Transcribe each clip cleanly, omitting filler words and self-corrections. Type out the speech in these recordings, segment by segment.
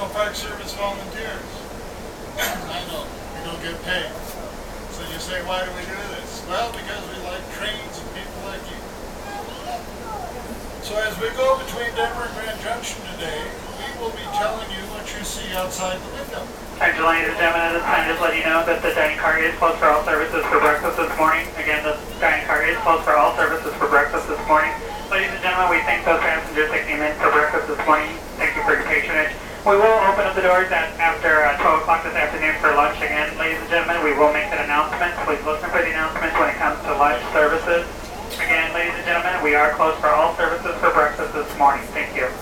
National Park Service volunteers. I know, we don't get paid. So you say, why do we do this? Well, because we like trains and people like you. So as we go between Denver and Grand Junction today, we will be telling you what you see outside the window. Alright, ladies and gentlemen, at this time, just let you know that the dining car is closed for all services for breakfast this morning. Again, the dining car is closed for all services for breakfast this morning. Ladies and gentlemen, we thank those passengers that came in for breakfast this morning. Thank you for your patronage. We will open up the doors after 12 o'clock this afternoon for lunch again. Ladies and gentlemen, we will make that announcement. Please listen for the announcements when it comes to lunch services. Again, ladies and gentlemen, we are closed for all services for breakfast this morning. Thank you.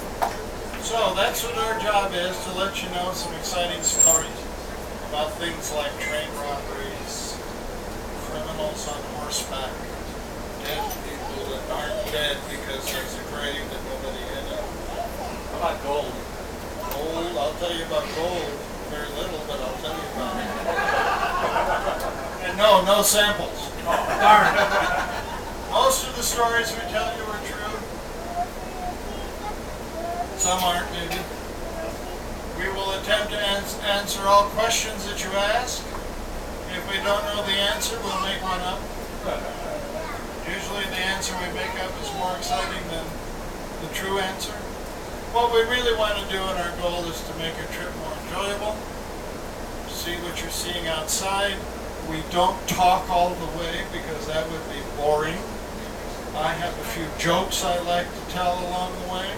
So that's what our job is, to let you know some exciting stories about things like train robberies, criminals on horseback, dead people that aren't dead because there's a grave that nobody hid in. How about gold? Gold, I'll tell you about gold. Very little, but I'll tell you about it. And no samples. Darn. Most of the stories we tell you are true. Some aren't, maybe. We will attempt to answer all questions that you ask. If we don't know the answer, we'll make one up. Usually the answer we make up is more exciting than the true answer. What we really want to do, and our goal is to make your trip more enjoyable, see what you're seeing outside. We don't talk all the way because that would be boring. I have a few jokes I like to tell along the way.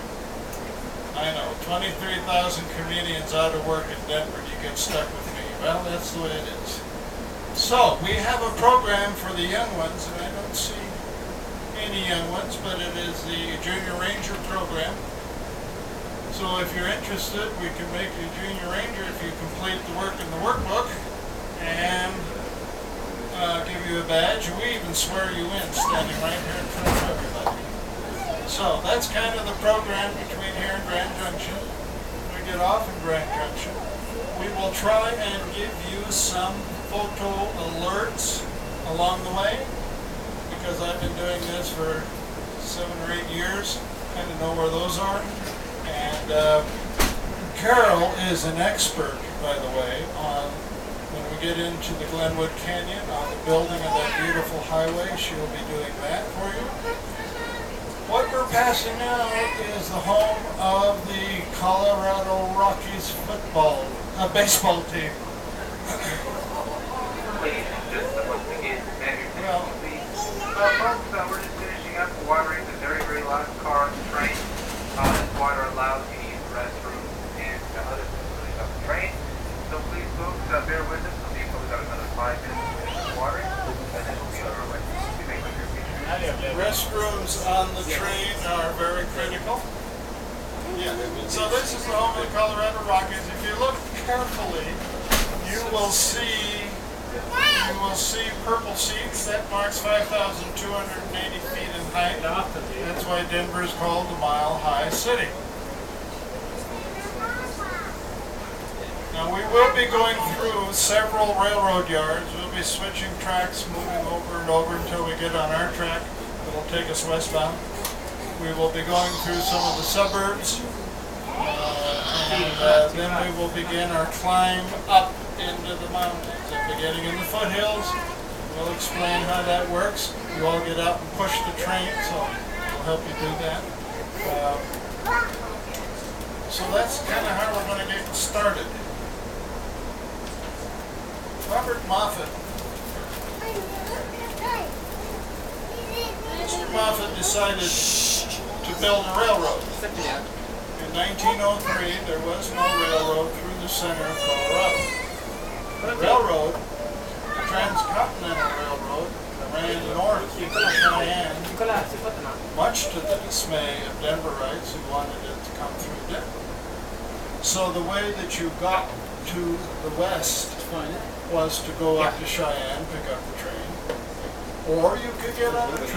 I know, 23,000 comedians out of work in Denver, you get stuck with me. Well, that's the way it is. So, we have a program for the young ones, and I don't see any young ones, but it is the Junior Ranger program. So if you're interested, we can make you a Junior Ranger if you complete the work in the workbook and give you a badge. We even swear you in standing right here in front of everybody. So that's kind of the program between here and Grand Junction. When we get off in Grand Junction, we will try and give you some photo alerts along the way, because I've been doing this for 7 or 8 years. Kind of know where those are. And Carol is an expert, by the way, on when we get into the Glenwood Canyon, on the building of that beautiful highway. She'll be doing that for you. What we're passing now is the home of the Colorado Rockies baseball team. Folks, we're just finishing up watering the very, very last car on the train. This water allows you to use the restroom and other facilities on the train. So please, folks, bear with us. We'll be about another 5 minutes to finish the watering, and then we'll be on our way. We make with your picture. Restrooms on the train are very critical. Yeah. So this is the home of the Colorado Rockies. If you look carefully, you will see purple seats. That marks 5,280 feet in height. That's why Denver is called the Mile High City. Now we will be going through several railroad yards. We'll be switching tracks, moving over and over until we get on our track. It'll take us westbound. We will be going through some of the suburbs, and then we will begin our climb up into the mountains. And beginning in the foothills, we'll explain how that works. You all get out and push the train, so we'll help you do that. So that's kind of how we're going to get started. Robert Moffat. Mr. Moffat decided to build a railroad. In 1903, there was no railroad through the center of Colorado. The railroad, the Transcontinental Railroad, ran north to Cheyenne, much to the dismay of Denverites who wanted it to come through Denver. So the way that you got to the west was to go up to Cheyenne, pick up the train, or you could get on the train.